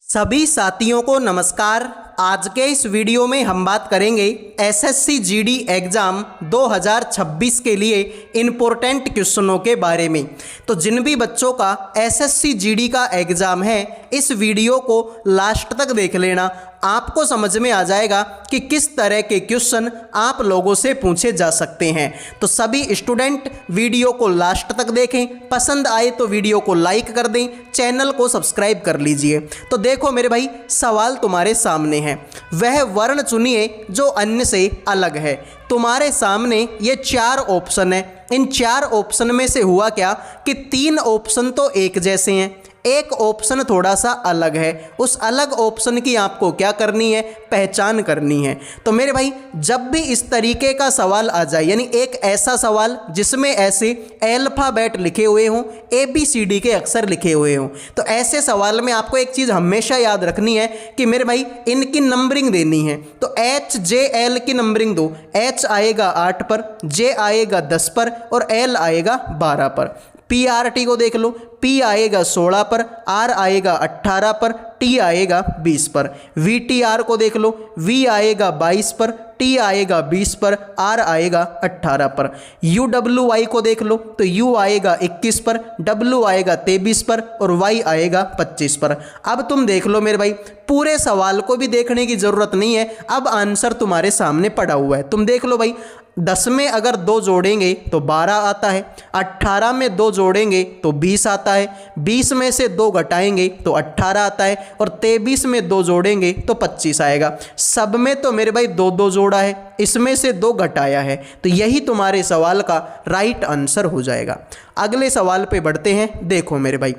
सभी साथियों को नमस्कार। आज के इस वीडियो में हम बात करेंगे एसएससी जीडी एग्ज़ाम 2026 के लिए इम्पोर्टेंट क्वेश्चनों के बारे में। तो जिन भी बच्चों का एसएससी जीडी का एग्ज़ाम है, इस वीडियो को लास्ट तक देख लेना, आपको समझ में आ जाएगा कि किस तरह के क्वेश्चन आप लोगों से पूछे जा सकते हैं। तो सभी स्टूडेंट वीडियो को लास्ट तक देखें, पसंद आए तो वीडियो को लाइक कर दें, चैनल को सब्सक्राइब कर लीजिए। तो देखो मेरे भाई, सवाल तुम्हारे सामने है। वह वर्ण चुनिए जो अन्य से अलग है। तुम्हारे सामने ये 4 ऑप्शन है। इन 4 ऑप्शन में से हुआ क्या कि 3 ऑप्शन तो एक जैसे हैं, एक ऑप्शन थोड़ा सा अलग है। उस अलग ऑप्शन की आपको क्या करनी है, पहचान करनी है। तो मेरे भाई, जब भी इस तरीके का सवाल आ जाए, यानी एक ऐसा सवाल जिसमें ऐसे अल्फाबेट लिखे हुए हों, ABCD के अक्षर लिखे हुए हों, तो ऐसे सवाल में आपको एक चीज़ हमेशा याद रखनी है कि मेरे भाई इनकी नंबरिंग देनी है। तो HJL की नंबरिंग दो। H आएगा 8 पर, J आएगा 10 पर और L आएगा 12 पर। PRT को देख लो, P आएगा 16 पर, R आएगा 18 पर, T आएगा 20 पर। VTR को देख लो, V आएगा 22 पर, T आएगा 20 पर, R आएगा 18 पर। UWY को देख लो, तो U आएगा 21 पर, W आएगा 23 पर और Y आएगा 25 पर। अब तुम देख लो मेरे भाई, पूरे सवाल को भी देखने की ज़रूरत नहीं है, अब आंसर तुम्हारे सामने पड़ा हुआ है। तुम देख लो भाई, 10 में अगर 2 जोड़ेंगे तो 12 आता है, 18 में 2 जोड़ेंगे तो 20 आता है, 20 में से 2 घटाएंगे तो 18 आता है और 23 में 2 जोड़ेंगे तो 25 आएगा। सब में तो मेरे भाई 2 जोड़ा है, इसमें से 2 घटाया है, तो यही तुम्हारे सवाल का राइट आंसर हो जाएगा। अगले सवाल पे बढ़ते हैं। देखो मेरे भाई,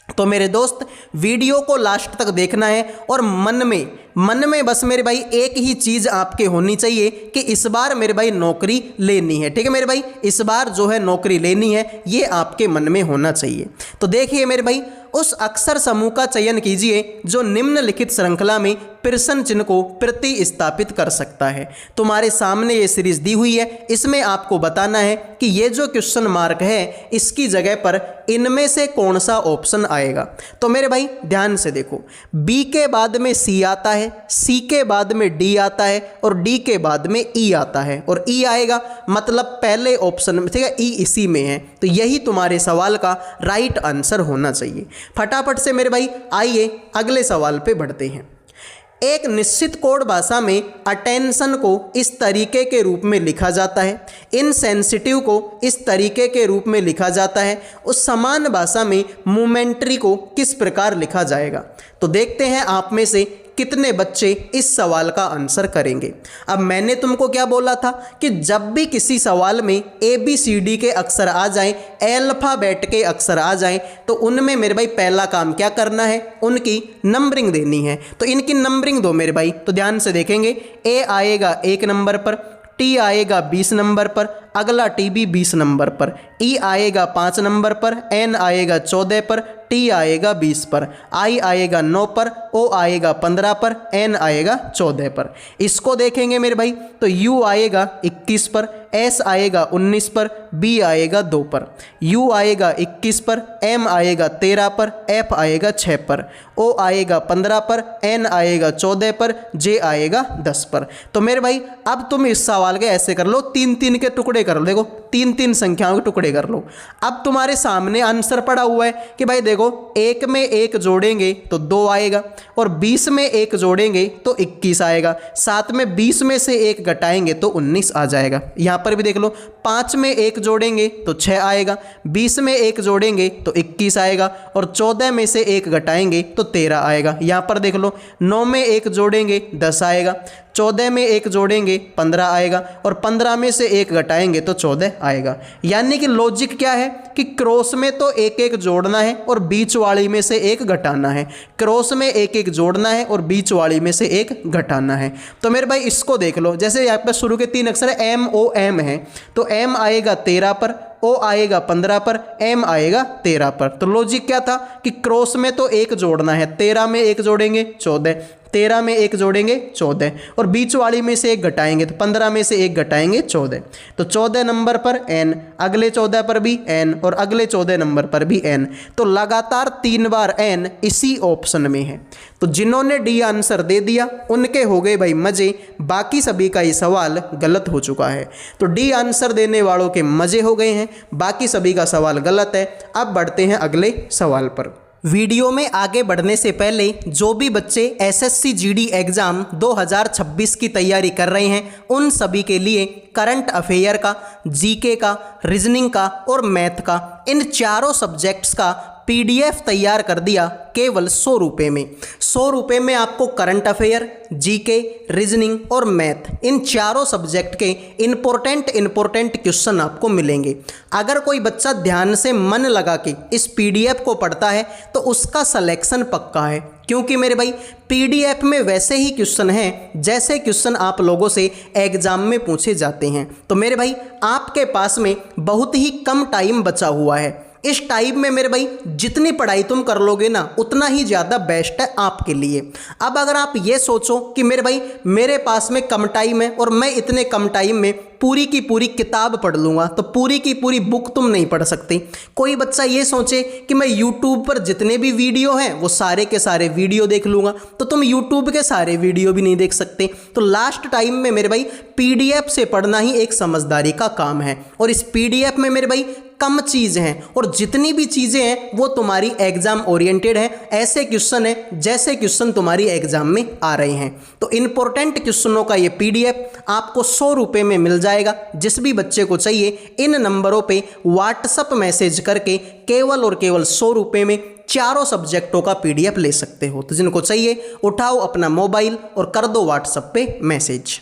तो मेरे दोस्त, वीडियो को लास्ट तक देखना है और मन में बस मेरे भाई एक ही चीज़ आपके होनी चाहिए कि इस बार मेरे भाई नौकरी लेनी है। ठीक है मेरे भाई, इस बार जो है नौकरी लेनी है, ये आपके मन में होना चाहिए। तो देखिए मेरे भाई, उस अक्षर समूह का चयन कीजिए जो निम्नलिखित श्रृंखला में प्रश्न चिन्ह को प्रतिस्थापित कर सकता है। तुम्हारे सामने ये सीरीज दी हुई है, इसमें आपको बताना है कि ये जो क्वेश्चन मार्क है, इसकी जगह पर इनमें से कौन सा ऑप्शन आएगा। तो मेरे भाई ध्यान से देखो, B के बाद में C आता है, C के बाद में D आता है और D के बाद में E आता है और E आएगा, मतलब पहले ऑप्शन में, ठीक है, E इसी में है। तो यही तुम्हारे सवाल का राइट आंसर होना चाहिए। फटाफट से मेरे भाई आइए अगले सवाल पे बढ़ते हैं। एक निश्चित कोड भाषा में अटेंशन को इस तरीके के रूप में लिखा जाता है, इनसेंसिटिव को इस तरीके के रूप में लिखा जाता है, उस समान भाषा में मोमेंटरी को किस प्रकार लिखा जाएगा। तो देखते हैं आप में से कितने बच्चे इस सवाल का आंसर करेंगे। अब मैंने तुमको क्या बोला था कि जब भी किसी सवाल में ABCD के अक्षर आ जाएं, अल्फाबेट के अक्षर आ जाएं, तो उनमें मेरे भाई पहला काम क्या करना है, उनकी नंबरिंग देनी है। तो इनकी नंबरिंग दो मेरे भाई। तो ध्यान से देखेंगे, A आएगा 1 नंबर पर, T आएगा 20 नंबर पर, अगला T भी 20 नंबर पर, E आएगा 5 नंबर पर, N आएगा 14 पर, T आएगा 20 पर, I आएगा 9 पर, O आएगा 15 पर, N आएगा 14 पर। इसको देखेंगे मेरे भाई, तो U आएगा 21 पर, S आएगा 19 पर, B आएगा 2 पर, U आएगा 21 पर, M आएगा 13 पर, F आएगा 6 पर, O आएगा 15 पर, N आएगा 14 पर, J आएगा 10 पर। तो मेरे भाई अब तुम इस सवाल के ऐसे कर लो, 3-3 के टुकड़े कर लो। देखो 3-3 संख्याओं के टुकड़े कर लो। अब तुम्हारे सामने आंसर पड़ा हुआ है कि भाई देखो, 1 में 1 जोड़ेंगे तो 2 आएगा और 20 में 1 जोड़ेंगे तो 21 आएगा, साथ में 20 में से 1 घटाएंगे तो 19 आ जाएगा। यहाँ पर भी देख लो, 5 में 1 जोड़ेंगे तो 6 आएगा, 20 में 1 जोड़ेंगे तो 21 आएगा और 14 में से 1 घटाएंगे तो 13 आएगा। यहाँ पर देख लो, 9 में 1 जोड़ेंगे 10 आएगा, 14 में 1 जोड़ेंगे 15 आएगा और 15 में से 1 घटाएंगे तो 14 आएगा। यानी कि लॉजिक क्या है कि क्रॉस में तो 1-1 जोड़ना है और बीच वाली में से 1 घटाना है, क्रॉस में 1-1 जोड़ना है और बीच वाली में से 1 घटाना है। तो मेरे भाई इसको देख लो, जैसे यहाँ पर शुरू के 3 अक्षर MOM है, तो M आएगा 13 पर, O आएगा 15 पर, M आएगा 13 पर। तो लॉजिक क्या था कि क्रॉस में तो 1 जोड़ना है, 13 में 1 जोड़ेंगे 14, 13 में 1 जोड़ेंगे 14, और बीच वाली में से 1 घटाएंगे तो 15 में से 1 घटाएंगे 14। तो 14 नंबर पर n, अगले 14 पर भी n, और अगले 14 नंबर पर भी n। तो लगातार 3 बार n इसी ऑप्शन में है। तो जिन्होंने डी आंसर दे दिया उनके हो गए भाई मजे, बाकी सभी का ये सवाल गलत हो चुका है। तो डी आंसर देने वालों के मजे हो गए हैं, बाकी सभी का सवाल गलत है। अब बढ़ते हैं अगले सवाल पर। वीडियो में आगे बढ़ने से पहले जो भी बच्चे एसएससी जीडी एग्ज़ाम 2026 की तैयारी कर रहे हैं उन सभी के लिए करंट अफेयर का, जीके का, रीजनिंग का और मैथ का, इन चारों सब्जेक्ट्स का पीडीएफ तैयार कर दिया केवल 100 रुपये में। 100 रुपये में आपको करंट अफेयर, जीके, रीजनिंग और मैथ, इन चारों सब्जेक्ट के इम्पोर्टेंट क्वेश्चन आपको मिलेंगे। अगर कोई बच्चा ध्यान से मन लगा के इस पीडीएफ को पढ़ता है तो उसका सिलेक्शन पक्का है, क्योंकि मेरे भाई पीडीएफ में वैसे ही क्वेश्चन हैं जैसे क्वेश्चन आप लोगों से एग्जाम में पूछे जाते हैं। तो मेरे भाई आपके पास में बहुत ही कम टाइम बचा हुआ है। इस टाइम में मेरे भाई जितनी पढ़ाई तुम कर लोगे ना उतना ही ज़्यादा बेस्ट है आपके लिए। अब अगर आप ये सोचो कि मेरे भाई मेरे पास में कम टाइम है और मैं इतने कम टाइम में पूरी की पूरी किताब पढ़ लूँगा, तो पूरी की पूरी बुक तुम नहीं पढ़ सकते। कोई बच्चा ये सोचे कि मैं यूट्यूब पर जितने भी वीडियो हैं वो सारे के सारे वीडियो देख लूँगा, तो तुम यूट्यूब के सारे वीडियो भी नहीं देख सकते। तो लास्ट टाइम में मेरे भाई पीडीएफ से पढ़ना ही एक समझदारी का काम है, और इस पीडीएफ में मेरे भाई कम चीज़ हैं और जितनी भी चीज़ें हैं वो तुम्हारी एग्जाम ओरिएंटेड है। ऐसे क्वेश्चन है जैसे क्वेश्चन तुम्हारी एग्जाम में आ रहे हैं। तो इम्पोर्टेंट क्वेश्चनों का ये पीडीएफ आपको 100 रुपये में मिल जाएगा। जिस भी बच्चे को चाहिए इन नंबरों पे व्हाट्सएप मैसेज करके केवल और केवल 100 रुपये में चारों सब्जेक्टों का पीडीएफ ले सकते हो। तो जिनको चाहिए उठाओ अपना मोबाइल और कर दो व्हाट्सएप पे मैसेज।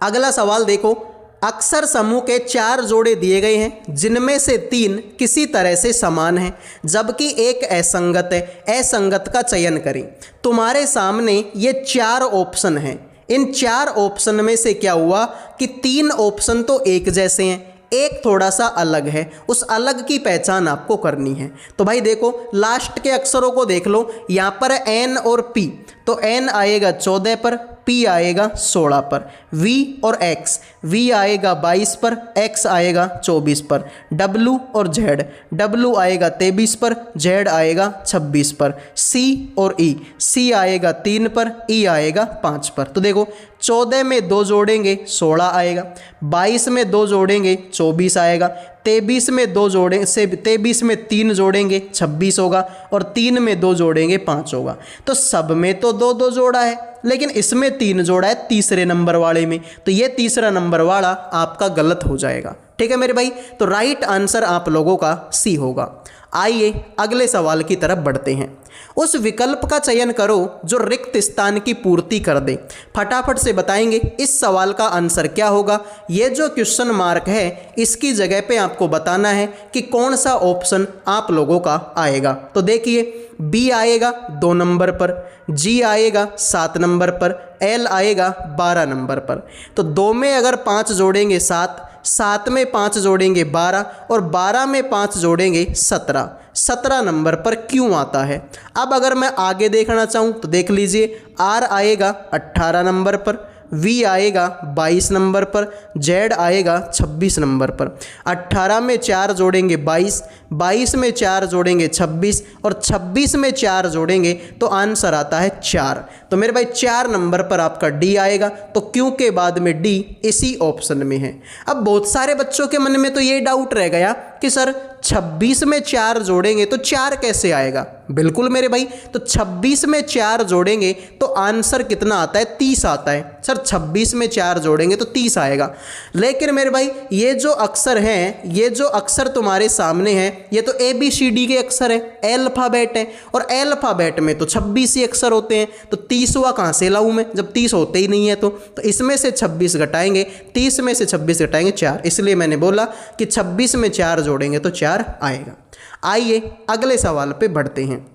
अगला सवाल देखो, अक्सर समूह के 4 जोड़े दिए गए हैं जिनमें से 3 किसी तरह से समान हैं जबकि एक असंगत है। असंगत का चयन करें। तुम्हारे सामने ये 4 ऑप्शन हैं। इन 4 ऑप्शन में से क्या हुआ कि 3 ऑप्शन तो एक जैसे हैं, एक थोड़ा सा अलग है। उस अलग की पहचान आपको करनी है। तो भाई देखो लास्ट के अक्षरों को देख लो, यहाँ पर एन और पी। तो एन आएगा 14 पर, पी आएगा 16 पर, वी और एक्स, वी आएगा 22 पर, एक्स आएगा 24 पर, डब्लू और जेड, डब्लू आएगा 23 पर, जेड आएगा 26 पर, सी और ई, सी आएगा 3 पर, ई आएगा 5 पर। तो देखो 14 में 2 जोड़ेंगे 16 आएगा, 22 में 2 जोड़ेंगे 24 आएगा, 23 में 2 जोड़े से 23 में 3 जोड़ेंगे 26 होगा, और 3 में 2 जोड़ेंगे 5 होगा। तो सब में तो 2-2 जोड़ा है, लेकिन इसमें 3 जोड़ा है तीसरे नंबर वाले में। तो ये तीसरा नंबर वाला आपका गलत हो जाएगा। ठीक है मेरे भाई, तो राइट आंसर आप लोगों का सी होगा। आइए अगले सवाल की तरफ बढ़ते हैं। उस विकल्प का चयन करो जो रिक्त स्थान की पूर्ति कर दे। फटाफट से बताएंगे इस सवाल का आंसर क्या होगा। ये जो क्वेश्चन मार्क है इसकी जगह पे आपको बताना है कि कौन सा ऑप्शन आप लोगों का आएगा। तो देखिए बी आएगा 2 नंबर पर, जी आएगा 7 नंबर पर, एल आएगा 12 नंबर पर। तो 2 में अगर 5 जोड़ेंगे 7, 7 में 5 जोड़ेंगे 12, और 12 में 5 जोड़ेंगे 17, 17 नंबर पर क्यों आता है। अब अगर मैं आगे देखना चाहूँ तो देख लीजिए, आर आएगा 18 नंबर पर, वी आएगा 22 नंबर पर, जेड आएगा 26 नंबर पर। 18 में 4 जोड़ेंगे 22, 22 में 4 जोड़ेंगे 26, और 26 में 4 जोड़ेंगे तो आंसर आता है 4। तो मेरे भाई 4 नंबर पर आपका डी आएगा। तो क्यों के बाद में डी इसी ऑप्शन में है। अब बहुत सारे बच्चों के मन में तो ये डाउट रह गया कि सर 26 में 4 जोड़ेंगे तो 4 कैसे आएगा। बिल्कुल मेरे भाई, तो 26 में 4 जोड़ेंगे तो आंसर कितना आता है, 30 आता है। सर 26 में 4 जोड़ेंगे तो 30 आएगा। लेकिन मेरे भाई ये जो अक्षर हैं, ये जो अक्षर तुम्हारे सामने हैं, ये तो ABCD के अक्षर है, अल्फाबेट है, और अल्फाबेट में तो 26 ही अक्षर होते हैं। तो 30वां कहाँ से लाऊं मैं, जब 30 होते ही नहीं है। तो इसमें से 26 घटाएंगे, 30 में से 26 घटाएंगे 4। इसलिए मैंने बोला कि 26 में 4 जोड़ेंगे तो 4 आएगा। आइए अगले सवाल पे बढ़ते हैं।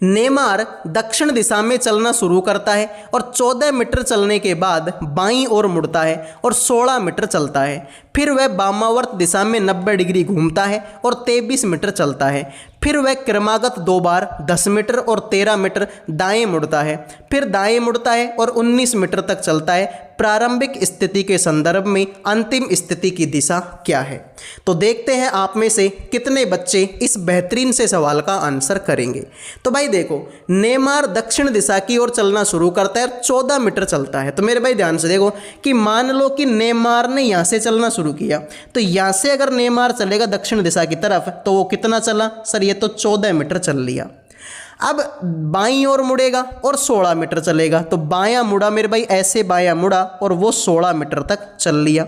नेमार दक्षिण दिशा में चलना शुरू करता है और 14 मीटर चलने के बाद बाईं ओर मुड़ता है और 16 मीटर चलता है। फिर वह वामावर्त दिशा में 90 डिग्री घूमता है और 23 मीटर चलता है। फिर वह क्रमागत 2 बार 10 मीटर और 13 मीटर दाएं मुड़ता है, फिर दाएं मुड़ता है और 19 मीटर तक चलता है। प्रारंभिक स्थिति के संदर्भ में अंतिम स्थिति की दिशा क्या है? तो देखते हैं आप में से कितने बच्चे इस बेहतरीन से सवाल का आंसर करेंगे। तो भाई देखो, नेमार दक्षिण दिशा की ओर चलना शुरू करता है और 14 मीटर चलता है। तो मेरे भाई ध्यान से देखो कि मान लो कि नेमार ने यहाँ से चलना शुरू किया, तो यहाँ से अगर नेमार चलेगा दक्षिण दिशा की तरफ तो वो कितना चला सर? ये तो 14 मीटर चल लिया। अब बाईं ओर मुड़ेगा और 16 मीटर चलेगा, तो बायां मुड़ा मेरे भाई, ऐसे बायां मुड़ा और वो 16 मीटर तक चल लिया।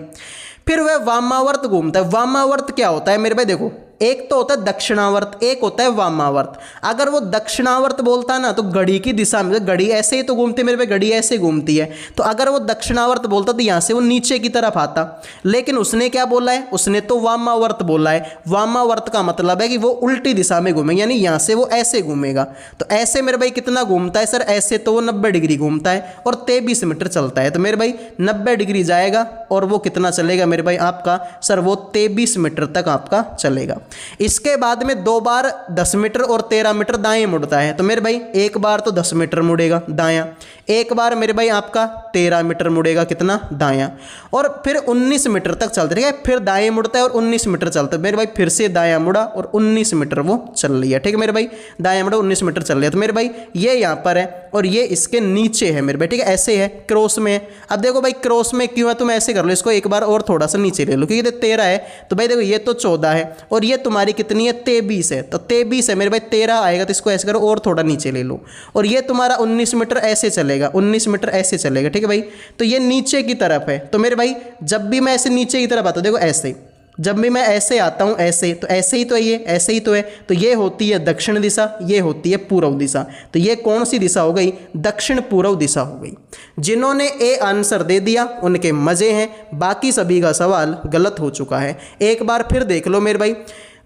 फिर वह वामावर्त घूमता है। वामावर्त क्या होता है मेरे भाई? देखो, एक तो होता है दक्षिणावर्त, एक होता है वामावर्त। अगर वो दक्षिणावर्त बोलता है ना तो घड़ी की दिशा में, घड़ी ऐसे ही तो घूमती है मेरे भाई, घड़ी ऐसे घूमती है, तो अगर वो दक्षिणावर्त बोलता तो यहाँ से वो नीचे की तरफ आता। लेकिन उसने क्या बोला है? उसने तो वामावर्त बोला है। वामावर्त का मतलब है कि वो उल्टी दिशा में घूमेगा, यानी यहाँ से वो ऐसे घूमेगा। तो ऐसे मेरे भाई कितना घूमता है सर? ऐसे तो वो 90 डिग्री घूमता है और 23 मीटर चलता है। तो मेरे भाई 90 डिग्री जाएगा और वो कितना चलेगा मेरे भाई आपका? सर वो 23 मीटर तक आपका चलेगा। इसके बाद में 2 बार 10 मीटर और 13 मीटर दाएं मुड़ता है। तो मेरे भाई एक बार तो 10 मीटर मुड़ेगा दायां, एक बार मेरे भाई आपका 13 मीटर मुड़ेगा, कितना? दायां, और फिर 19 मीटर तक चलता है। फिर दाएं मुड़ता है और 19 मीटर चलता है। मेरे भाई फिर से दायां मुड़ा और 19 मीटर वो चल लिया। ठीक है मेरे भाई, दायां मुड़ा 19 मीटर चल लिया। तो मेरे भाई ये यहाँ पर है और ये इसके नीचे है मेरे भाई, ठीक है, ऐसे है, क्रॉस में है। अब देखो भाई क्रॉस में क्यों है, तुम ऐसे कर लो, इसको एक बार और थोड़ा सा नीचे ले लो, क्योंकि 13 है। तो भाई देखो ये तो 14 है और ये तुम्हारी कितनी है? 23 है। तो 23 है मेरे भाई, 13 आएगा तो इसको ऐसे करो और थोड़ा नीचे ले लो, और ये तुम्हारा 19 मीटर ऐसे चलेगा, 19 मीटर ऐसे चलेगा। ठीक है भाई, तो ये नीचे की तरफ है। तो मेरे भाई जब भी मैं ऐसे नीचे की तरफ आता हूँ, देखो ऐसे, जब भी मैं ऐसे आता हूँ ऐसे, तो ऐसे ही तो है, ये ऐसे ही तो है। तो ये होती है दक्षिण दिशा, ये होती है पूर्व दिशा। तो ये कौन सी दिशा हो गई? दक्षिण पूर्व दिशा हो गई। जिन्होंने ए आंसर दे दिया उनके मजे हैं, बाकी सभी का सवाल गलत हो चुका है। एक बार फिर देख लो मेरे भाई,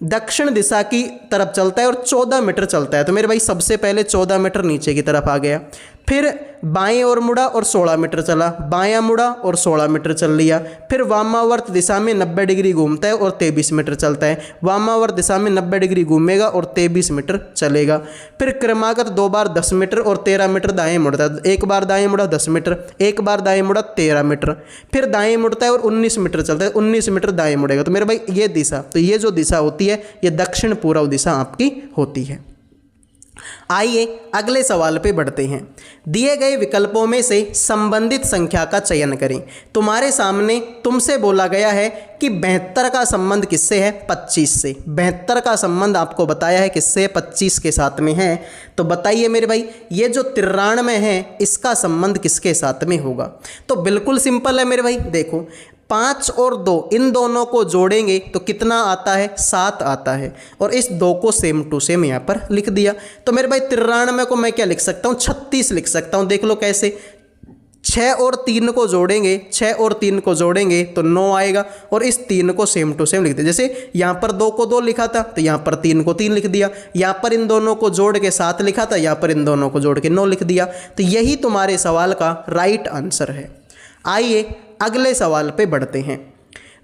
दक्षिण दिशा की तरफ चलता है और 14 मीटर चलता है। तो मेरे भाई सबसे पहले 14 मीटर नीचे की तरफ आ गया, फिर बाएं ओर मुड़ा और 16 मीटर चला, बायां मुड़ा और 16 मीटर चल लिया। फिर वामावर्त दिशा में 90 डिग्री घूमता है और 23 मीटर चलता है। वामावर्त दिशा में 90 डिग्री घूमेगा और 23 मीटर चलेगा। फिर क्रमागत 2 बार 10 मीटर और 13 मीटर दाएं मुड़ता है। एक बार दाएं मुड़ा 10 मीटर, एक बार दाएं मुड़ा 13 मीटर, फिर दाएं मुड़ता है और 19 मीटर चलता है, 19 मीटर दाएं मुड़ेगा। तो मेरे भाई ये दिशा, तो ये जो दिशा होती है ये दक्षिण पूर्व दिशा आपकी होती है। आइए अगले सवाल पे बढ़ते हैं। दिए गए विकल्पों में से संबंधित संख्या का चयन करें। तुम्हारे सामने तुमसे बोला गया है कि 72 का संबंध किससे है? 25 से। 72 का संबंध आपको बताया है किससे? 25 के साथ में है। तो बताइए मेरे भाई, ये जो 93 है इसका संबंध किसके साथ में होगा? तो बिल्कुल सिंपल है मेरे भाई, देखो 5 और 2 इन दोनों को जोड़ेंगे तो कितना आता है? 7 आता है, और इस 2 को सेम टू सेम यहाँ पर लिख दिया। तो मेरे भाई 93 को मैं क्या लिख सकता हूँ? 36 लिख सकता हूँ। देख लो कैसे, 6 और 3 को जोड़ेंगे, 6 और 3 को जोड़ेंगे तो 9 आएगा, और इस 3 को सेम टू सेम लिख दिया। जैसे यहाँ पर 2 को 2 लिखा था तो यहाँ पर 3 को 3 लिख दिया, यहाँ पर इन दोनों को जोड़ के 7 लिखा था, यहाँ पर इन दोनों को जोड़ के 9 लिख दिया। तो यही तुम्हारे सवाल का राइट आंसर है। आइए अगले सवाल पे बढ़ते हैं।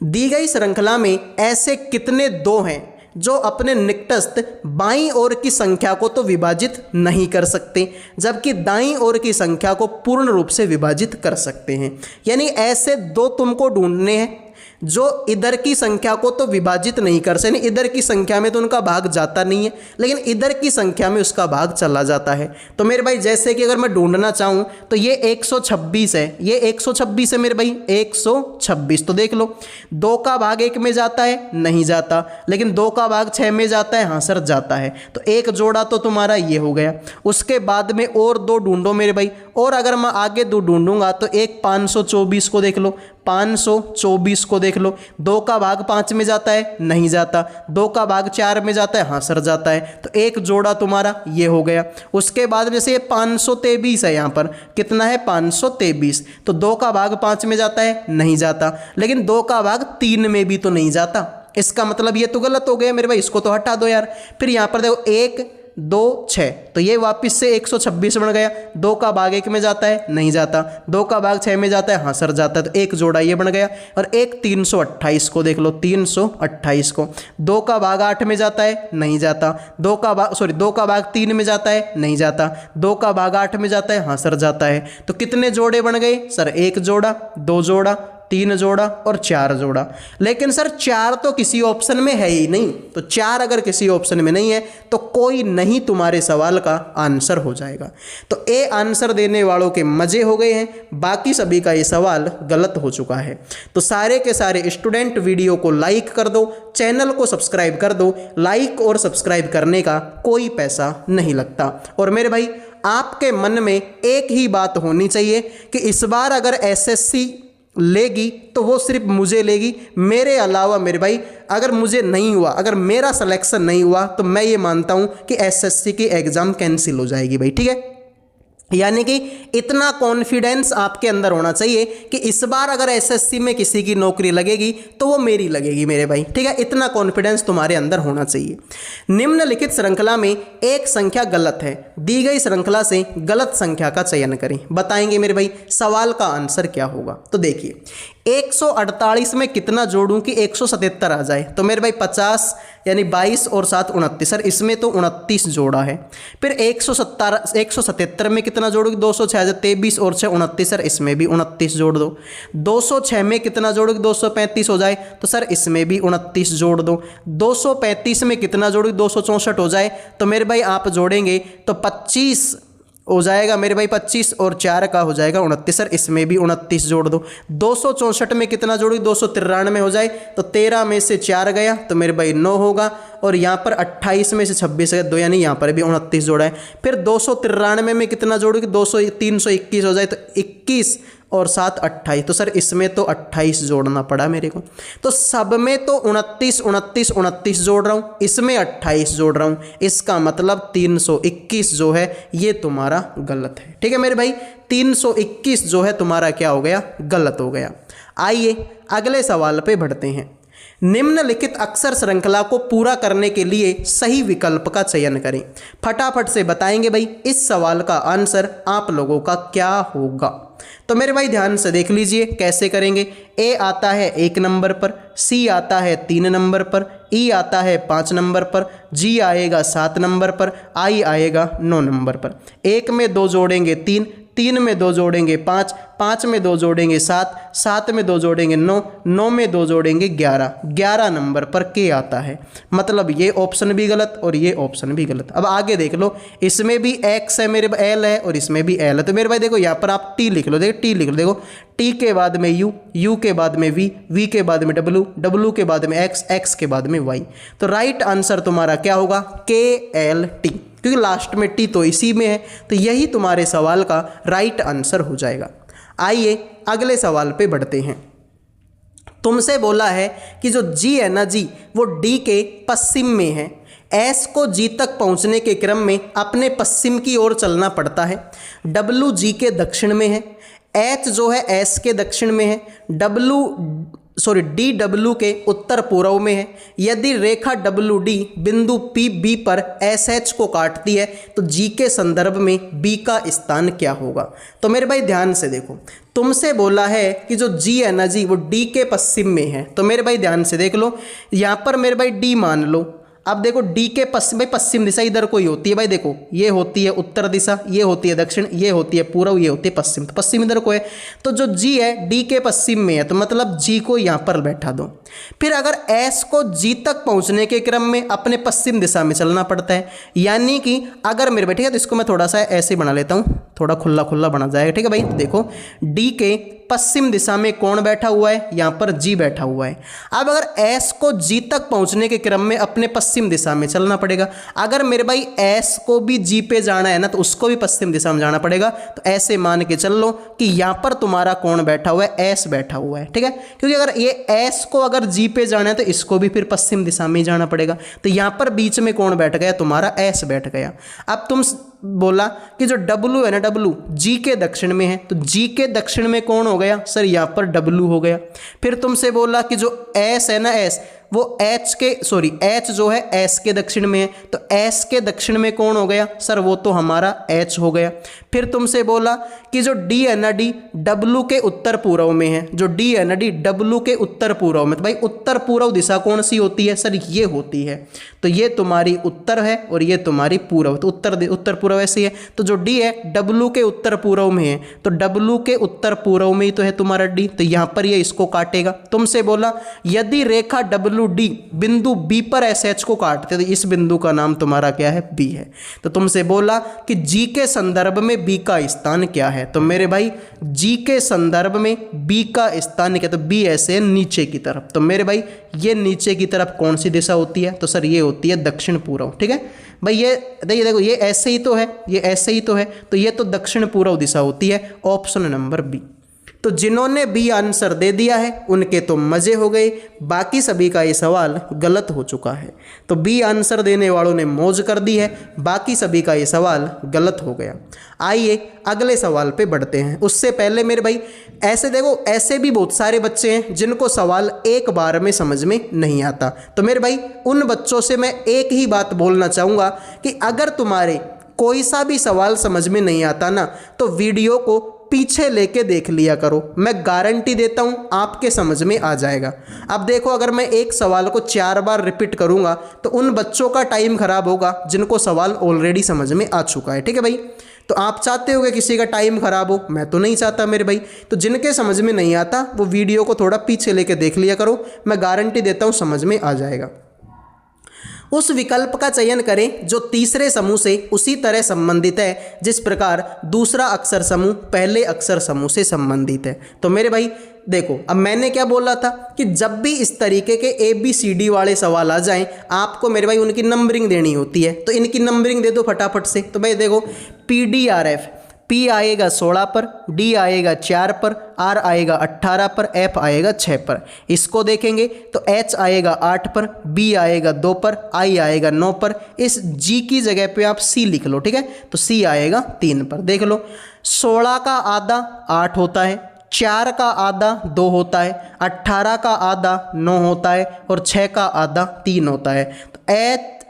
दी गई श्रृंखला में ऐसे कितने 2 हैं जो अपने निकटस्थ बाईं ओर की संख्या को तो विभाजित नहीं कर सकते, जबकि दाईं ओर की संख्या को पूर्ण रूप से विभाजित कर सकते हैं? यानी ऐसे 2 तुमको ढूंढने हैं जो इधर की संख्या को तो विभाजित नहीं कर सकते, इधर की संख्या में तो उनका भाग जाता नहीं है, लेकिन इधर की संख्या में उसका भाग चला जाता है। तो मेरे भाई जैसे कि अगर मैं ढूंढना चाहूँ तो ये 126 है, ये 126 है मेरे भाई, 126। तो देख लो 2 का भाग 1 में जाता है? नहीं जाता। लेकिन 2 का भाग 6 में जाता है? हाँ सर जाता है। तो एक जोड़ा तो तुम्हारा ये हो गया। उसके बाद में और 2 ढूंढो मेरे भाई, और अगर मैं आगे 2 ढूंढूंगा तो एक 524 को देख लो, 524 को देख लो। 2 का भाग 5 में जाता है? नहीं जाता। 2 का भाग 4 में जाता है? हाँ सर जाता है। तो एक जोड़ा तुम्हारा ये हो गया। उसके बाद जैसे ये 523 है, यहाँ पर कितना है? 523। तो 2 का भाग 5 में जाता है? नहीं जाता। लेकिन 2 का भाग 3 में भी तो नहीं जाता। इसका मतलब ये तो गलत हो गया मेरे भाई, इसको तो हटा दो यार। फिर यहाँ पर देखो 1 2 6, तो ये वापस से 126 बन गया। 2 का भाग 1 में जाता है, नहीं जाता। 2 का भाग 6 में जाता है, हाँ सर जाता है, तो एक जोड़ा ये बन गया। और एक 328 को देख लो, 328 को 2 का भाग 8 में जाता है, नहीं जाता। 2 का भाग 3 में जाता है, नहीं जाता। 2 का भाग 8 में जाता है, हाँ सर जाता है। तो कितने जोड़े बन गए सर? 1 जोड़ा, 2 जोड़ा, 3 जोड़ा और 4 जोड़ा। लेकिन सर 4 तो किसी ऑप्शन में है ही नहीं, तो 4 अगर किसी ऑप्शन में नहीं है तो कोई नहीं तुम्हारे सवाल का आंसर हो जाएगा। तो ए आंसर देने वालों के मजे हो गए हैं, बाकी सभी का ये सवाल गलत हो चुका है। तो सारे के सारे स्टूडेंट वीडियो को लाइक कर दो, चैनल को सब्सक्राइब कर दो। लाइक और सब्सक्राइब करने का कोई पैसा नहीं लगता। और मेरे भाई आपके मन में एक ही बात होनी चाहिए कि इस बार अगर एसएससी लेगी तो वो सिर्फ मुझे लेगी, मेरे अलावा मेरे भाई अगर मुझे नहीं हुआ, अगर मेरा सिलेक्शन नहीं हुआ तो मैं ये मानता हूँ कि एसएससी की एग्ज़ाम कैंसिल हो जाएगी भाई, ठीक है। यानी कि इतना कॉन्फिडेंस आपके अंदर होना चाहिए कि इस बार अगर एसएससी में किसी की नौकरी लगेगी तो वो मेरी लगेगी मेरे भाई, ठीक है। इतना कॉन्फिडेंस तुम्हारे अंदर होना चाहिए। निम्नलिखित श्रृंखला में एक संख्या गलत है, दी गई श्रृंखला से गलत संख्या का चयन करें। बताएंगे मेरे भाई सवाल का आंसर क्या होगा। तो देखिए 148 में कितना जोड़ूं कि 177 आ जाए? तो मेरे भाई 50 यानी 22 और 7 29, सर इसमें तो 29 जोड़ा है। फिर 177 में कितना जोड़ोगे? 206 23 और 6 29, सर इसमें भी 29 जोड़ दो। 206 में कितना जोड़ोगे? 235 हो जाए, तो सर इसमें भी 29 जोड़ दो। 235 में कितना जोड़ोगे? 264 हो जाए, तो मेरे भाई आप जोड़ेंगे तो 25 हो जाएगा मेरे भाई, 25 और 4 का हो जाएगा 29, सर इसमें भी 29 जोड़ दो। 264 में कितना जोड़ोगे? 293 हो जाए, तो 13 में से 4 गया तो मेरे भाई 9 होगा। और यहाँ पर 28 में से 26 गया 2, यानी यहाँ पर भी 29 जोड़ा है। फिर 293 में कितना जोड़ोगे? 321 हो जाए, तो 21 और 7 28, तो सर इसमें तो 28 जोड़ना पड़ा मेरे को। तो सब में तो 29 29 29 जोड़ रहा हूँ, इसमें 28 जोड़ रहा हूँ, इसका मतलब 321 जो है ये तुम्हारा गलत है, ठीक है मेरे भाई। 321 जो है तुम्हारा क्या हो गया? गलत हो गया। आइए अगले सवाल पे बढ़ते हैं। निम्नलिखित अक्षर श्रृंखला को पूरा करने के लिए सही विकल्प का चयन करें। फटाफट से बताएंगे भाई इस सवाल का आंसर आप लोगों का क्या होगा। तो मेरे भाई ध्यान से देख लीजिए कैसे करेंगे। ए आता है 1 नंबर पर, सी आता है 3 नंबर पर, ई आता है 5 नंबर पर, जी आएगा 7 नंबर पर, आई आएगा 9 नंबर पर। 1 में 2 जोड़ेंगे 3, 3 में 2 जोड़ेंगे 5, 5 में 2 जोड़ेंगे 7, 7 में 2 जोड़ेंगे 9, 9 में 2 जोड़ेंगे 11, 11 नंबर पर के आता है। मतलब ये ऑप्शन भी गलत और ये ऑप्शन भी गलत। अब आगे देख लो, इसमें भी एक्स है मेरे एल है और इसमें भी एल है। तो मेरे भाई देखो यहाँ पर आप टी लिख लो, देखो टी लिख लो, देखो टी के बाद में यू, यू के बाद में वी, वी के बाद में डब्लू, डब्लू के बाद में एक्स, एक्स के बाद में वाई। तो राइट आंसर तुम्हारा क्या होगा? के एल टी, क्योंकि लास्ट में टी तो इसी में है, तो यही तुम्हारे सवाल का राइट आंसर हो जाएगा। आइए अगले सवाल पे बढ़ते हैं। तुमसे बोला है कि जो जी है ना जी, वो डी के पश्चिम में है। एस को जी तक पहुंचने के क्रम में अपने पश्चिम की ओर चलना पड़ता है। डब्लू जी के दक्षिण में है, एच जो है एस के दक्षिण में है, डी डब्लू के उत्तर पूर्व में है। यदि रेखा डब्लू डी बिंदु पी बी पर एस एच को काटती है तो जी के संदर्भ में बी का स्थान क्या होगा? तो मेरे भाई ध्यान से देखो, तुमसे बोला है कि जो जी है ना जी, वो डी के पश्चिम में है। तो मेरे भाई ध्यान से देख लो, यहाँ पर मेरे भाई डी मान लो। अब देखो डी के पश्चिम, भाई पश्चिम दिशा इधर कोई होती है, भाई देखो ये होती है उत्तर दिशा, ये होती है दक्षिण, ये होती है पूर्व, ये होती है पश्चिम। तो पश्चिम इधर को है, तो जो जी है डी के पश्चिम में है, तो मतलब जी को यहाँ पर बैठा दो। फिर अगर एस को जी तक पहुँचने के क्रम में अपने पश्चिम दिशा में चलना पड़ता है, यानी कि अगर मेरे भाई ठीक है, तो इसको मैं थोड़ा सा ऐसे बना लेता हूँ, थोड़ा खुला खुला बना जाएगा, ठीक है भाई। तो देखो डी के पश्चिम दिशा में कौन बैठा हुआ है? यहाँ पर जी बैठा हुआ है। अब अगर एस को जी तक पहुँचने के क्रम में अपने पश्चिम दिशा में चलना पड़ेगा। अगर मेरे भाई एस को भी जी पे जाना है ना, तो उसको भी पश्चिम दिशा में जाना पड़ेगा। तो ऐसे मान के चल लो कि यहाँ पर तुम्हारा कौन बैठा हुआ है? एस बैठा हुआ है, ठीक है। क्योंकि अगर ये एस को अगर जी पे जाना है तो इसको भी फिर पश्चिम दिशा में ही जाना पड़ेगा। तो यहाँ पर बीच में कौन बैठ गया? तुम्हारा एस बैठ गया। अब तुम बोला कि जो डब्लू है ना, डब्लू जी के दक्षिण में है, तो जी के दक्षिण में कौन हो गया? सर यहाँ पर डब्लू हो गया। फिर तुमसे बोला कि जो एस है ना, एस वो H जो है S के दक्षिण में है, तो S के दक्षिण में कौन हो गया सर, वो तो हमारा H हो गया। फिर तुमसे बोला कि जो D है ना, D W के उत्तर पूर्व में है, जो D है ना, D W के उत्तर पूर्व में, तो भाई उत्तर पूर्व दिशा कौन सी होती है सर, ये होती है। तो ये तुम्हारी उत्तर है और ये तुम्हारी पूर्व, तो उत्तर पूर्व ऐसी है। तो जो D है W के उत्तर पूर्व में है, तो W के उत्तर पूर्व में ही तो है तुम्हारा D, तो यहाँ पर ये इसको काटेगा। तुमसे बोला यदि रेखा WD बिंदु B पर SH को काटते, तो इस बिंदु का नाम तुम्हारा क्या है, B है। तो तुमसे बोला कि G के संदर्भ में B का स्थान क्या है, तो मेरे भाई G के संदर्भ में B का स्थान क्या, तो B ऐसे नीचे की तरफ। तो मेरे भाई ये नीचे की तरफ कौन सी दिशा होती है, तो सर ये होती है दक्षिण पूर्व। ठीक है भाई, ये देखो ये ऐसे ही तो है, ये ऐसे ही तो है, तो ये तो दक्षिण पूर्व दिशा होती है, ऑप्शन नंबर बी। तो जिन्होंने बी आंसर दे दिया है उनके तो मज़े हो गए, बाकी सभी का ये सवाल गलत हो चुका है। तो बी आंसर देने वालों ने मौज कर दी है, बाकी सभी का ये सवाल गलत हो गया। आइए अगले सवाल पे बढ़ते हैं। उससे पहले मेरे भाई ऐसे देखो, ऐसे भी बहुत सारे बच्चे हैं जिनको सवाल एक बार में समझ में नहीं आता। तो मेरे भाई उन बच्चों से मैं एक ही बात बोलना चाहूँगा कि अगर तुम्हारे कोई सा भी सवाल समझ में नहीं आता ना, तो वीडियो को पीछे लेके देख लिया करो, मैं गारंटी देता हूँ आपके समझ में आ जाएगा। अब देखो, अगर मैं एक सवाल को 4 बार रिपीट करूँगा तो उन बच्चों का टाइम खराब होगा जिनको सवाल ऑलरेडी समझ में आ चुका है। ठीक है भाई, तो आप चाहते हो कि किसी का टाइम खराब हो, मैं तो नहीं चाहता मेरे भाई। तो जिनके समझ में नहीं आता वो वीडियो को थोड़ा पीछे लेके देख लिया करो, मैं गारंटी देता हूँ समझ में आ जाएगा। उस विकल्प का चयन करें जो तीसरे समूह से उसी तरह संबंधित है जिस प्रकार दूसरा अक्षर समूह पहले अक्षर समूह से संबंधित है। तो मेरे भाई देखो, अब मैंने क्या बोला था कि जब भी इस तरीके के ABCD वाले सवाल आ जाएं, आपको मेरे भाई उनकी नंबरिंग देनी होती है। तो इनकी नंबरिंग दे दो फटाफट से। तो भाई देखो, PDRF, P आएगा 16 पर, D आएगा 4 पर, R आएगा 18 पर, F आएगा 6 पर। इसको देखेंगे तो H आएगा 8 पर, B आएगा 2 पर, I आएगा 9 पर। इस G की जगह पे आप C लिख लो। ठीक है, तो C आएगा 3 पर। देख लो, 16 का आधा 8 होता है, 4 का आधा 2 होता है, 18 का आधा 9 होता है और 6 का आधा 3 होता है। तो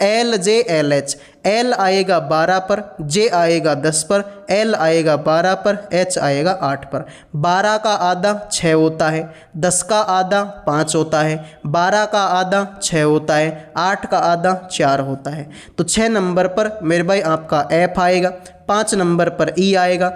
LJLH, L आएगा 12 पर, J आएगा 10 पर, L आएगा 12 पर, H आएगा 8 पर। 12 का आधा 6 होता है, 10 का आधा 5 होता है, 12 का आधा 6 होता है, 8 का आधा 4 होता है। तो 6 नंबर पर मेरे भाई आपका F आएगा, 5 नंबर पर E आएगा,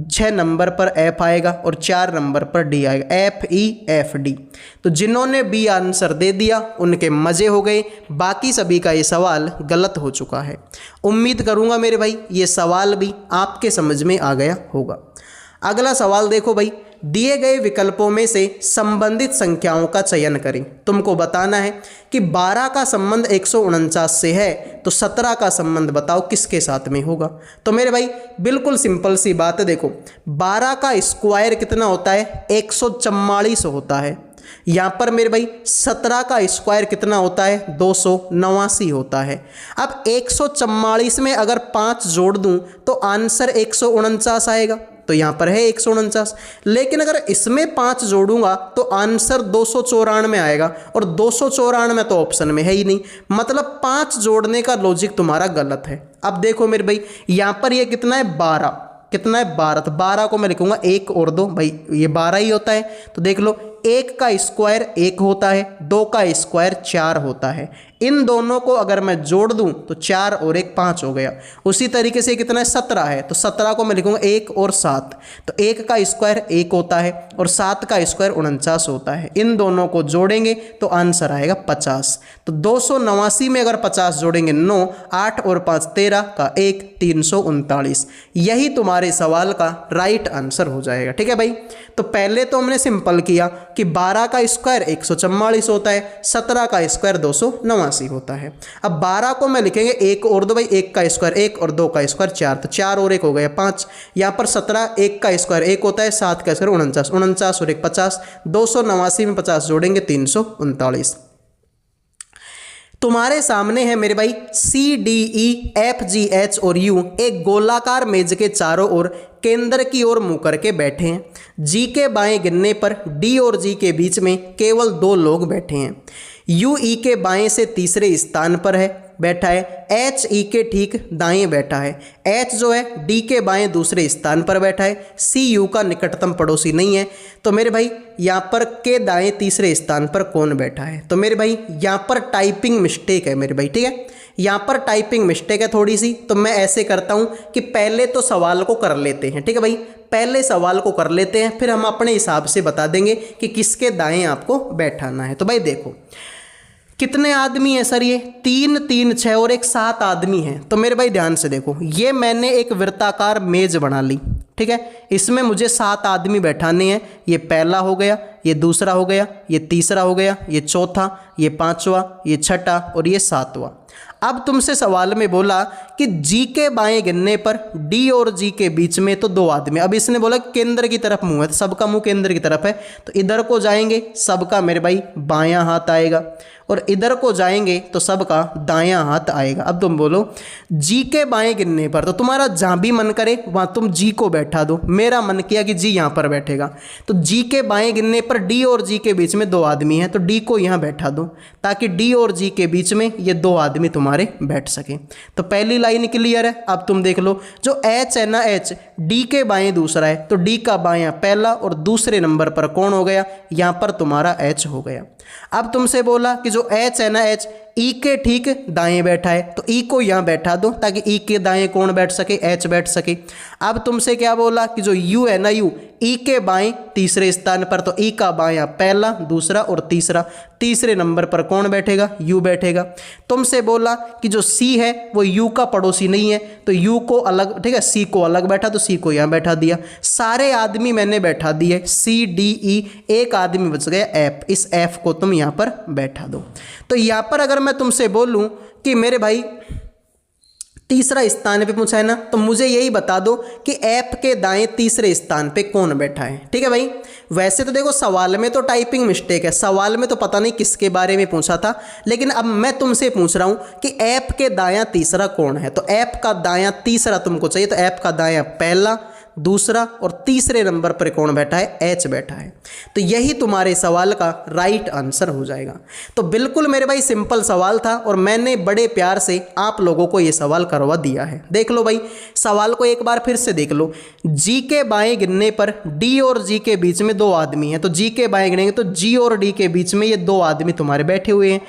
6 नंबर पर F आएगा और 4 नंबर पर D आएगा, FEFD। तो जिन्होंने B आंसर दे दिया उनके मज़े हो गए, बाकी सभी का ये सवाल गलत हो चुका है। उम्मीद करूंगा मेरे भाई ये सवाल भी आपके समझ में आ गया होगा। अगला सवाल देखो भाई, दिए गए विकल्पों में से संबंधित संख्याओं का चयन करें। तुमको बताना है कि 12 का संबंध 149 से है, तो 17 का संबंध बताओ किसके साथ में होगा। तो मेरे भाई बिल्कुल सिंपल सी बात है, देखो 12 का स्क्वायर कितना होता है, 144 होता है। यहाँ पर मेरे भाई 17 का स्क्वायर कितना होता है, 289 होता है। अब 144 में अगर 5 जोड़ दूं तो आंसर 149 आएगा, तो यहाँ पर है 149। लेकिन अगर इसमें 5 जोड़ूंगा तो आंसर 294 आएगा, और 294 तो ऑप्शन में है ही नहीं, मतलब 5 जोड़ने का लॉजिक तुम्हारा गलत है। अब देखो मेरे भाई यहाँ पर ये कितना है, 12, कितना है 12, तो 12 को मैं लिखूंगा 1 और 2, भाई ये 12 ही होता है। तो देख लो, 1 का स्क्वायर 1 होता है, 2 का स्क्वायर 4 होता है। इन दोनों को अगर मैं जोड़ दूं तो 4 और 1 5 हो गया। उसी तरीके से कितना है, 17 है, तो 17 को मैं लिखूंगा 1 और 7, तो 1 का स्क्वायर 1 होता है और 7 का स्क्वायर 49 होता है। इन दोनों को जोड़ेंगे तो आंसर आएगा 50। तो 289 में अगर 50 जोड़ेंगे 9, 8 और 5 13 का 1, 339। यही तुम्हारे सवाल का राइट आंसर हो जाएगा। ठीक है भाई, तो पहले तो हमने सिंपल किया कि 12 का स्क्वायर 144 होता है, 17 का स्क्वायर 289 होता है। अब 12 को मैं लिखेंगे 1 और 2, भाई 1 का स्क्वायर 1 और 2 का स्क्वायर 4, तो 4 और 1 हो गया 5। यहाँ पर 17, 1 का स्क्वायर 1 होता है, 7 का स्क्वायर 49, 49 और 1 50, 289 में 50 जोड़ेंगे 339। तुम्हारे सामने है मेरे भाई C D E F G H और यू एक गोलाकार मेज के चारों ओर केंद्र की ओर मुंह करके बैठे हैं। जी के बाएं गिनने पर डी और जी के बीच में केवल 2 लोग बैठे हैं। यू ई के बाएं से तीसरे स्थान पर है बैठा है। एच ई के ठीक दाएं बैठा है। एच जो है डी के बाएं दूसरे स्थान पर बैठा है। सी यू का निकटतम पड़ोसी नहीं है। तो मेरे भाई यहाँ पर के दाएं तीसरे स्थान पर कौन बैठा है? तो मेरे भाई यहाँ पर टाइपिंग मिस्टेक है मेरे भाई, ठीक है, यहाँ पर टाइपिंग मिस्टेक है थोड़ी सी। तो मैं ऐसे करता हूँ कि पहले तो सवाल को कर लेते हैं, ठीक है भाई, पहले सवाल को कर लेते हैं, फिर हम अपने हिसाब से बता देंगे कि किसके दाएं आपको बैठाना है। तो भाई देखो कितने आदमी हैं सर? ये 3 3 6 और एक 7 आदमी हैं। तो मेरे भाई ध्यान से देखो, ये मैंने एक वृत्ताकार मेज बना ली, ठीक है, इसमें मुझे 7 आदमी बैठाने हैं। ये पहला हो गया, ये दूसरा हो गया, ये तीसरा हो गया, ये चौथा, ये पांचवा, ये छठा और ये सातवां। अब तुमसे सवाल में बोला कि जी के बाएं गिनने पर डी और जी के बीच में तो 2 आदमी। अब इसने बोला केंद्र की तरफ मुंह है, तो सबका मुंह केंद्र की तरफ है, तो इधर को जाएंगे सबका मेरे भाई बायां हाथ आएगा और इधर को जाएंगे तो सबका दायां हाथ आएगा। अब तुम बोलो जी के बाएं गिनने पर, तो तुम्हारा जहां भी मन करे वहां तुम जी को बैठा दो। मेरा मन किया कि जी यहां पर बैठेगा, तो जी के बाएं गिनने पर डी और जी के बीच में 2 आदमी हैं, तो डी को यहां बैठा दो ताकि डी और जी के बीच में ये 2 आदमी तुम्हारे बैठ सके। तो पहली लाइन क्लियर है। अब तुम देख लो जो एच है ना, एच डी के बाएं दूसरा है, तो डी का बायां पहला और दूसरे नंबर पर कौन हो गया? यहां पर तुम्हारा एच हो गया। अब तुमसे बोला कि जो एच है ना, एच ई के ठीक दाएं बैठा है, तो ई को यहां बैठा दो ताकि ई के दाएं कौन बैठ सके? एच बैठ सके। अब तुमसे क्या बोला कि जो यू है ना, यू ई के बाएं तीसरे स्थान पर, तो ई का बायां पहला, दूसरा और तीसरा, तीसरे नंबर पर कौन बैठेगा? यू बैठेगा। तुमसे बोला कि जो सी है वो यू का पड़ोसी नहीं है, तो यू को अलग, ठीक है, सी को अलग बैठा, तो सी को यहाँ बैठा दिया। सारे आदमी मैंने बैठा दिए, सी डी ई, एक आदमी बच गया एफ, इस एफ को तुम यहाँ पर बैठा दो। तो यहाँ पर अगर मैं तुमसे बोलूँ कि मेरे भाई तीसरा स्थान पे पूछा है ना, तो मुझे यही बता दो कि एफ के दाएं तीसरे स्थान पे कौन बैठा है, ठीक है भाई। वैसे तो देखो सवाल में तो टाइपिंग मिस्टेक है, सवाल में तो पता नहीं किसके बारे में पूछा था, लेकिन अब मैं तुमसे पूछ रहा हूं कि एफ के दायां तीसरा कौन है। तो एफ का दायां तीसरा तुमको चाहिए, तो एफ का दायां पहला, दूसरा और तीसरे नंबर पर कौन बैठा है? एच बैठा है। तो यही तुम्हारे सवाल का राइट आंसर हो जाएगा। तो बिल्कुल मेरे भाई सिंपल सवाल था और मैंने बड़े प्यार से आप लोगों को ये सवाल करवा दिया है। देख लो भाई सवाल को एक बार फिर से देख लो। जी के बाएं गिनने पर डी और जी के बीच में 2 आदमी हैं, तो जी के बाएं गिनेंगे तो जी और डी के बीच में ये 2 आदमी तुम्हारे बैठे हुए हैं।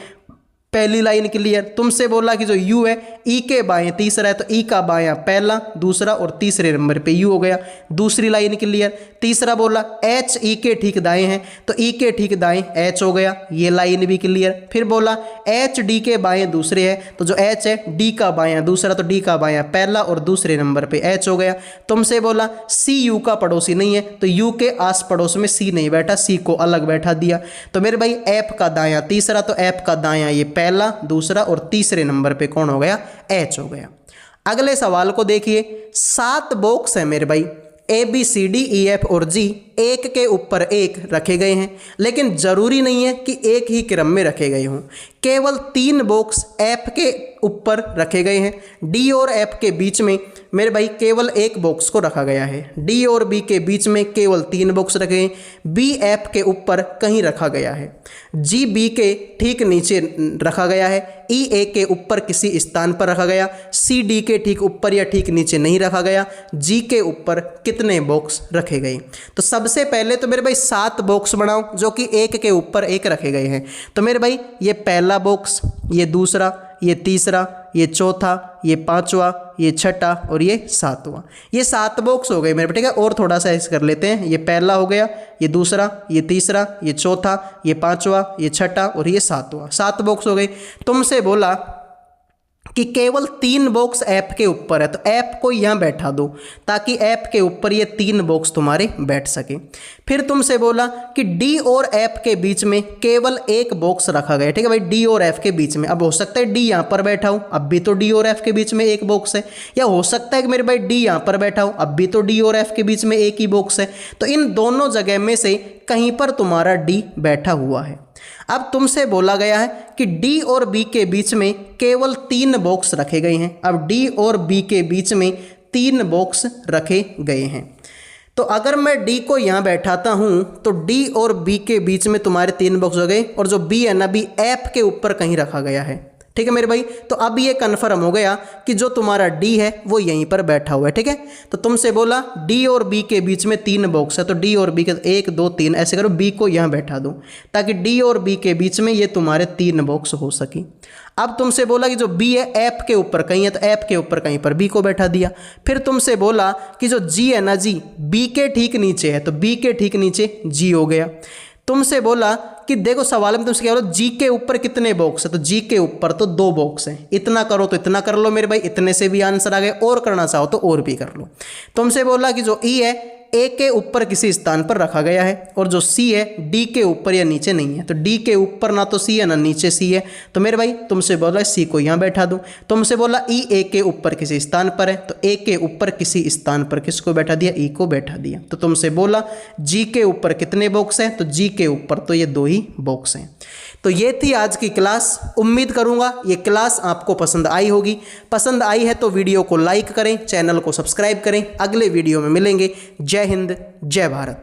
पहली लाइन क्लियर। तुमसे बोला कि जो यू है ई के बाएं तीसरा है, तो ई का बायां पहला, दूसरा और तीसरे नंबर पे यू हो गया। दूसरी लाइन क्लियर। तीसरा बोला एच ई के ठीक दाएं हैं, तो ई के ठीक दाएं एच हो गया, ये लाइन भी क्लियर। फिर बोला एच डी के बाएं दूसरे है, तो जो एच है डी का बायां दूसरा, तो डी का बायां पहला और दूसरे नंबर पे एच हो गया। तुमसे बोला सी यू का पड़ोसी नहीं है, तो यू के आस पड़ोस में सी नहीं बैठा, सी को अलग बैठा दिया। तो मेरे भाई एफ का दायां तीसरा, तो एफ का दायां ये पहला, दूसरा और तीसरे नंबर पे कौन हो गया? एच हो गया। अगले सवाल को देखिए। 7 बॉक्स है मेरे भाई, A B C D E F और जी एक के ऊपर एक रखे गए हैं, लेकिन जरूरी नहीं है कि एक ही क्रम में रखे गए हों। केवल 3 बॉक्स एफ के ऊपर रखे गए हैं। डी और एफ के बीच में मेरे भाई केवल 1 बॉक्स को रखा गया है। डी और बी के बीच में केवल 3 बॉक्स रखे हैं। बी एफ के ऊपर कहीं रखा गया है। जी बी के ठीक नीचे रखा गया है। ई ए के ऊपर किसी स्थान पर रखा गया। सी डी के ठीक ऊपर या ठीक नीचे नहीं रखा गया। जी के ऊपर कितने बॉक्स रखे गए? तो सबसे पहले तो मेरे भाई 7 बॉक्स बनाओ जो कि एक के ऊपर एक रखे गए हैं। तो मेरे भाई ये पहला बॉक्स, ये दूसरा, ये तीसरा, ये चौथा, ये पांचवा, ये छठा और ये सातवां। ये 7 बॉक्स हो गए मेरे, ठीक है। और थोड़ा सा ऐसे कर लेते हैं। ये पहला हो गया, ये दूसरा, ये तीसरा, ये चौथा, ये पांचवा, ये छठा और ये सातवां। 7 बॉक्स हो गए। तुमसे बोला कि केवल 3 बॉक्स ऐप के ऊपर है, तो ऐप को यहाँ बैठा दो ताकि ऐप के ऊपर ये 3 बॉक्स तुम्हारे बैठ सके। फिर तुमसे बोला कि डी और ऐप के बीच में केवल 1 बॉक्स रखा गया, ठीक है भाई। डी और एफ के बीच में, अब हो सकता है डी यहाँ पर बैठा हो, अब भी तो डी और एफ के बीच में 1 बॉक्स है, या हो सकता है कि मेरे भाई डी यहाँ पर बैठा हो, अब भी तो डी और एफ के बीच में 1 ही बॉक्स है। तो इन दोनों जगह में से कहीं पर तुम्हारा डी बैठा हुआ है। अब तुमसे बोला गया है कि डी और बी के बीच में केवल 3 बॉक्स रखे गए हैं। अब डी और बी के बीच में 3 बॉक्स रखे गए हैं। तो अगर मैं डी को यहाँ बैठाता हूँ तो डी और बी के बीच में तुम्हारे 3 बॉक्स हो गए, और जो बी है ना, बी एफ के ऊपर कहीं रखा गया है। ठीक है मेरे भाई, तो अब ये कन्फर्म हो गया कि जो तुम्हारा डी है वो यहीं पर बैठा हुआ है। ठीक है, तो तुमसे बोला डी और बी के बीच में 3 बॉक्स है, तो डी और बी के 1 2 3 ऐसे करो, बी को यहाँ बैठा दो ताकि डी और बी के बीच में ये तुम्हारे 3 बॉक्स हो सके। अब तुमसे बोला कि जो बी है एफ के ऊपर कहीं है, तो एफ के ऊपर कहीं पर बी को बैठा दिया। फिर तुमसे बोला कि जो जी है ना, जी बी के ठीक नीचे है, तो बी के ठीक नीचे जी हो गया। तुमसे बोला कि देखो सवाल में तुमसे क्या बोला, जी के ऊपर कितने बॉक्स है, तो जी के ऊपर तो 2 बॉक्स हैं। इतना करो तो इतना कर लो मेरे भाई, इतने से भी आंसर आ गए, और करना चाहो तो और भी कर लो। तुमसे बोला कि जो ई है ए के ऊपर किसी स्थान पर रखा गया है, और जो सी है डी के ऊपर या नीचे नहीं है, तो डी के ऊपर ना तो सी है ना नीचे सी है, तो मेरे भाई तुमसे बोला सी को यहाँ बैठा दूँ। तुमसे बोला ई ए के ऊपर किसी स्थान पर है, तो ए के ऊपर किसी स्थान पर किसको बैठा दिया, ई को बैठा दिया। तो तुमसे बोला जी के ऊपर कितने बॉक्स हैं, तो जी के ऊपर तो ये 2 ही बॉक्स हैं। तो ये थी आज की क्लास। उम्मीद करूँगा ये क्लास आपको पसंद आई होगी। पसंद आई है तो वीडियो को लाइक करें, चैनल को सब्सक्राइब करें। अगले वीडियो में मिलेंगे। जय हिंद, जय भारत।